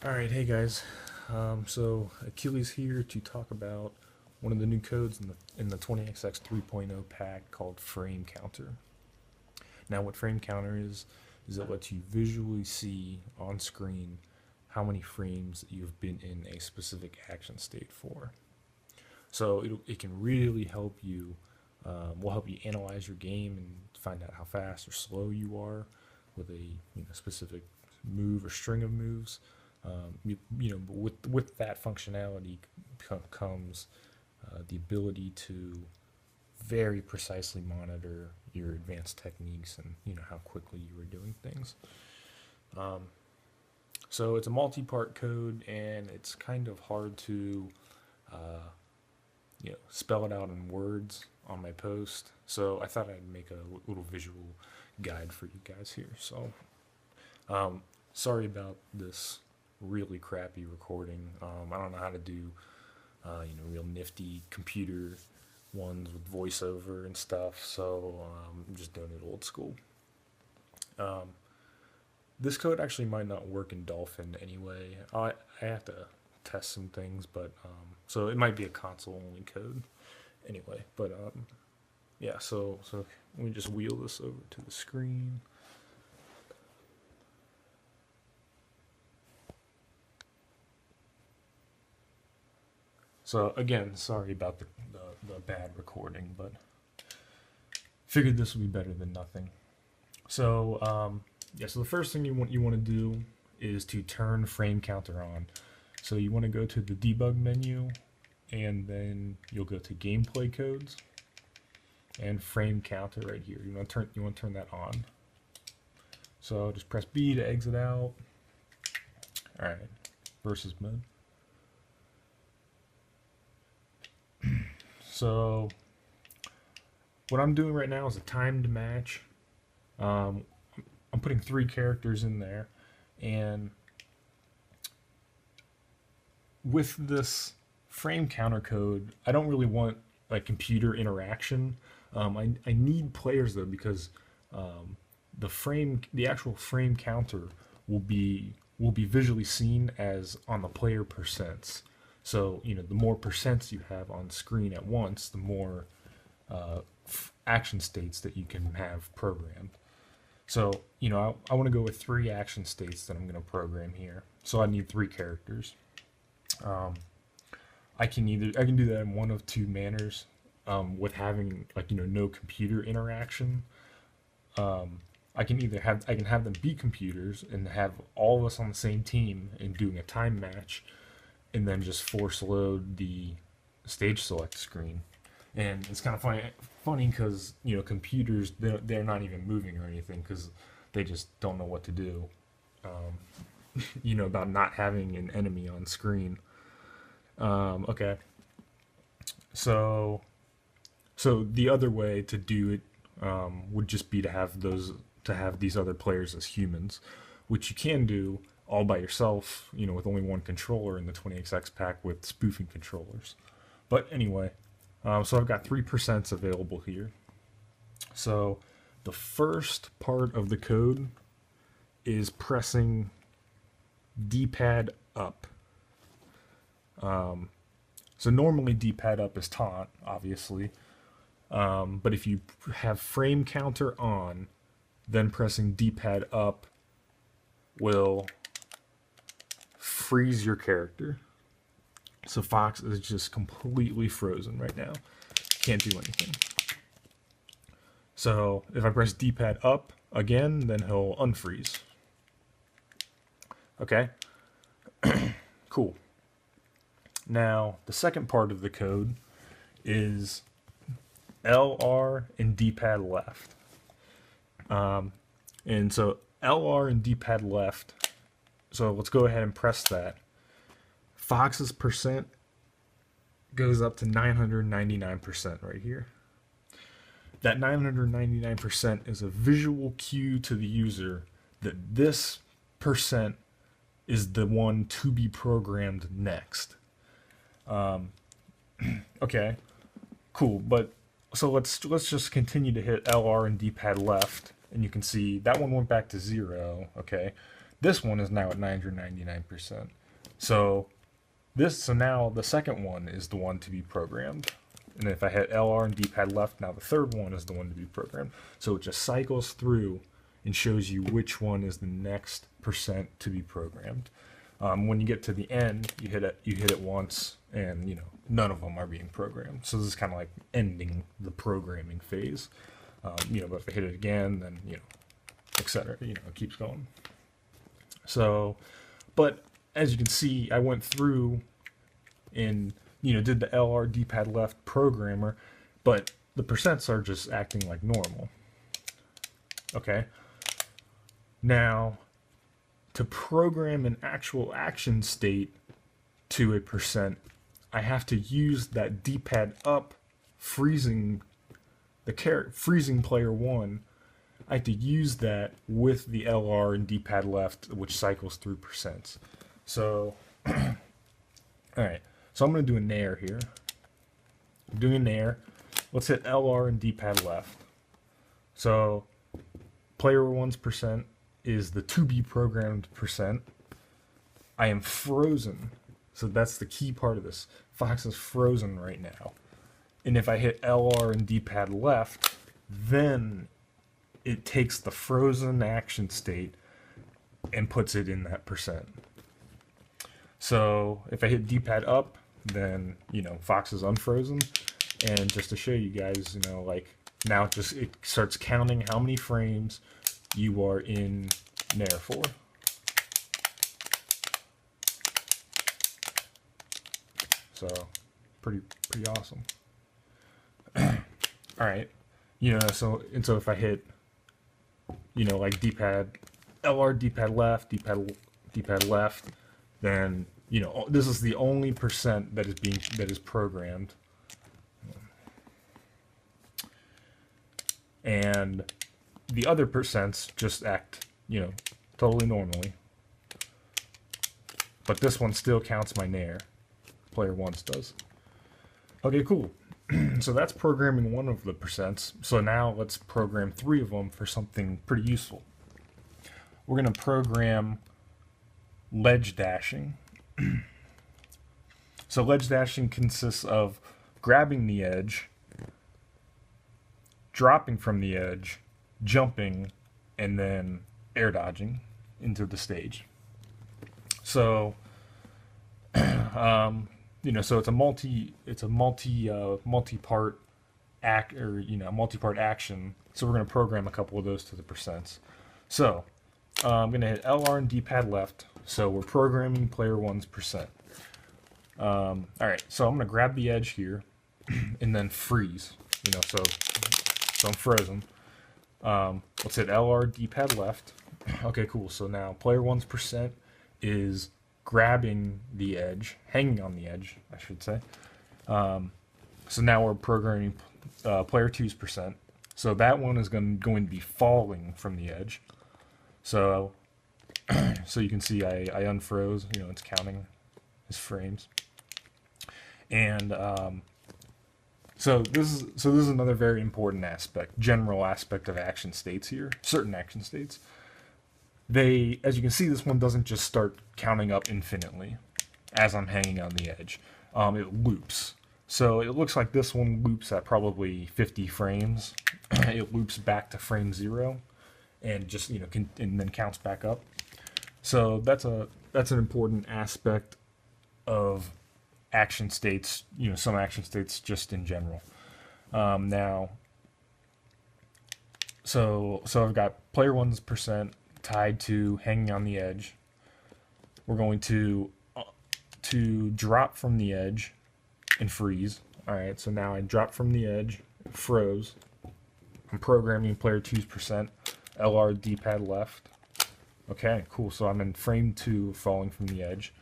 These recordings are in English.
Alright, hey guys. So Achilles here to talk about one of the new codes in the 20XX 3.0 pack called Frame Counter. Now, what Frame Counter is it lets you visually see on screen how many frames you've been in a specific action state for. So it can really help you. Will help you analyze your game and find out how fast or slow you are with a specific move or string of moves. But with that functionality comes the ability to very precisely monitor your advanced techniques and how quickly you are doing things. So it's a multi-part code, and it's kind of hard to spell it out in words on my post. So I thought I'd make a little visual guide for you guys here. So sorry about this really crappy recording. I don't know how to do real nifty computer ones with voiceover and stuff, so I'm just doing it old school. This code actually might not work in Dolphin anyway. I have to test some things, but so it might be a console only code anyway. But yeah, so let me just wheel this over to the screen. So again, sorry about the bad recording, but figured this would be better than nothing. So so the first thing you want to do is to turn frame counter on. So you want to go to the debug menu, and then you'll go to gameplay codes and frame counter right here. You want to turn that on. So just press B to exit out. All right, versus mode. So what I'm doing right now is a timed match. I'm putting 3 characters in there, and with this frame counter code, I don't really want like computer interaction. I need players though, because the actual frame counter will be visually seen as on the player percents. So, the more percents you have on screen at once, the more action states that you can have programmed. So, I want to go with 3 action states that I'm going to program here. So I need 3 characters. I can do that in one of 2 manners, with having no computer interaction. I can have them be computers and have all of us on the same team and doing a time match, and then just force load the stage select screen. And it's kind of funny because computers, they're not even moving or anything because they just don't know what to do. About not having an enemy on screen. Okay. So the other way to do it would just be to have these other players as humans, which you can do all by yourself, with only one controller in the 20XX pack with spoofing controllers. But anyway, so I've got 3% available here. So the first part of the code is pressing D-pad up. So normally D-pad up is taunt, obviously. But if you have frame counter on, then pressing D-pad up will freeze your character. So Fox is just completely frozen right now. Can't do anything. So if I press D-pad up again, then he'll unfreeze. Okay. Cool. Now, the second part of the code is LR and D-pad left. And so LR and D-pad left. So let's go ahead and press that. Fox's percent goes up to 999% right here. That 999% is a visual cue to the user that this percent is the one to be programmed next. Okay, cool. But so let's just continue to hit LR and D-pad left, and you can see that one went back to 0. Okay, This one is now at 999%. So now the second one is the one to be programmed. And if I hit LR and D-pad left, now the third one is the one to be programmed. So it just cycles through and shows you which one is the next percent to be programmed. When you get to the end, you hit it once, and none of them are being programmed. So this is kind of like ending the programming phase. But if I hit it again, then etc. It keeps going. So, but as you can see, I went through and did the LR D-pad left programmer, but the percents are just acting like normal. Okay. Now, to program an actual action state to a percent, I have to use that D-pad up freezing freezing player 1. I have to use that with the LR and D-pad left, which cycles through percents. So, all right. So I'm going to do a nair here. I'm doing a nair. Let's hit LR and D-pad left. So player 1's percent is the to be programmed percent. I am frozen. So that's the key part of this. Fox is frozen right now. And if I hit LR and D-pad left, then it takes the frozen action state and puts it in that percent. So if I hit D-pad up, then Fox is unfrozen. And just to show you guys, like now it starts counting how many frames you are in nair for. So pretty awesome. All right, so if I hit like D-pad LR, D-pad left, D-pad left, then this is the only percent that is programmed, and the other percents just act totally normally, but this one still counts my nair. Player 1's does. Okay, cool. So that's programming one of the percents. So now let's program 3 of them for something pretty useful. We're going to program ledge dashing. So ledge dashing consists of grabbing the edge, dropping from the edge, jumping, and then air dodging into the stage. So so it's a multi-part multi-part action. So we're going to program a couple of those to the percents. So I'm going to hit LR and D-pad left. So we're programming player 1's percent. All right, so I'm going to grab the edge here and then freeze. So I'm frozen. Let's hit LR, D-pad left. Okay, cool. So now player 1's percent is grabbing the edge, hanging on the edge, I should say. So now we're programming player 2's percent. So that one is going to be falling from the edge. So you can see I unfroze. It's counting his frames. And so this is another very important aspect, general aspect of action states here. Certain action states. As you can see, this one doesn't just start counting up infinitely as I'm hanging on the edge. It loops. So it looks like this one loops at probably 50 frames. It loops back to frame 0 and just and then counts back up. So that's an important aspect of action states. Some action states just in general. Now, so I've got player 1's percent tied to hanging on the edge. We're going to drop from the edge and freeze. All right, so now I drop from the edge, froze. I'm programming player 2's percent, LR D-pad left. Okay, cool. So I'm in frame 2, falling from the edge.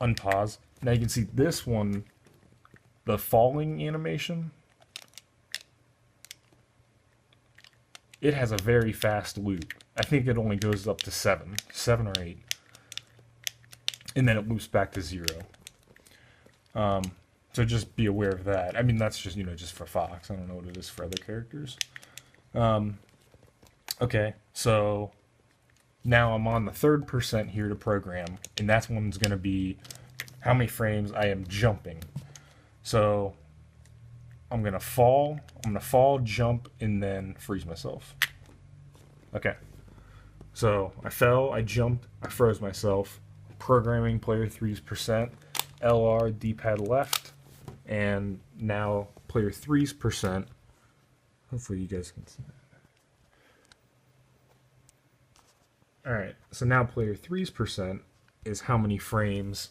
Unpause. Now you can see this one, the falling animation. It has a very fast loop. I think it only goes up to 7 or 8. And then it loops back to 0. So just be aware of that. I mean, that's just, just for Fox. I don't know what it is for other characters. Okay, so Now I'm on the third percent here to program, and that's one's going to be how many frames I am jumping. So I'm going to fall, jump, and then freeze myself. Okay. So I fell, I jumped, I froze myself. Programming player 3's percent, LR, D-pad left, and now player 3's percent. Hopefully you guys can see that. Alright, so now player 3's percent is how many frames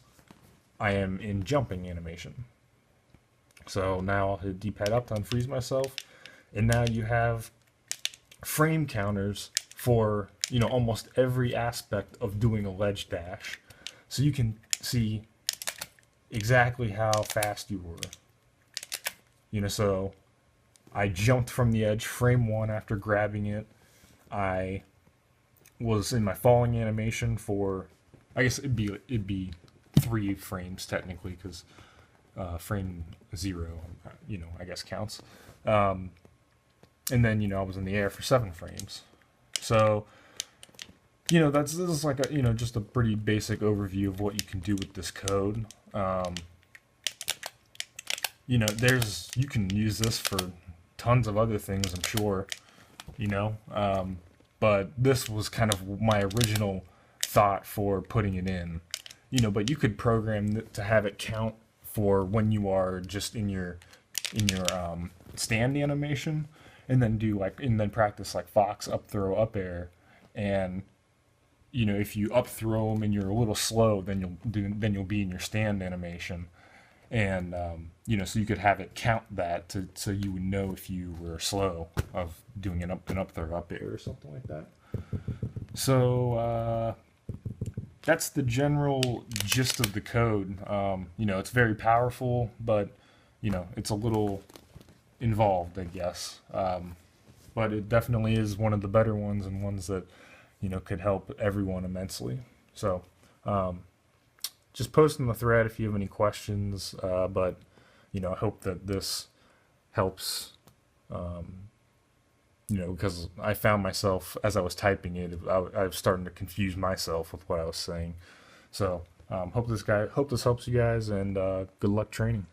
I am in jumping animation. So now I'll hit D-pad up to unfreeze myself, and now you have frame counters for, you know, almost every aspect of doing a ledge dash. So you can see exactly how fast you were. You know, so I jumped from the edge frame 1 after grabbing it. I was in my falling animation for, I guess it'd be 3 frames technically, because frame 0, you know, I guess counts. And then, you know, I was in the air for 7 frames. So, you know, this is like a, you know, just a pretty basic overview of what you can do with this code. You know, you can use this for tons of other things, I'm sure, you know, but this was kind of my original thought for putting it in, you know, but you could program to have it count for when you are just in your stand animation, and then practice like Fox up throw up air, and you know, if you up throw them and you're a little slow, then you'll be in your stand animation, and you know, so you could have it count that so you would know if you were slow of doing an up throw up air or something like that. So that's the general gist of the code. You know, it's very powerful, but you know, it's a little involved, I guess. But it definitely is one of the better ones, and ones that, you know, could help everyone immensely. So just post in the thread if you have any questions. But you know, I hope that this helps. You know, because I found myself as I was typing it, I was starting to confuse myself with what I was saying. So hope this helps you guys, and good luck training.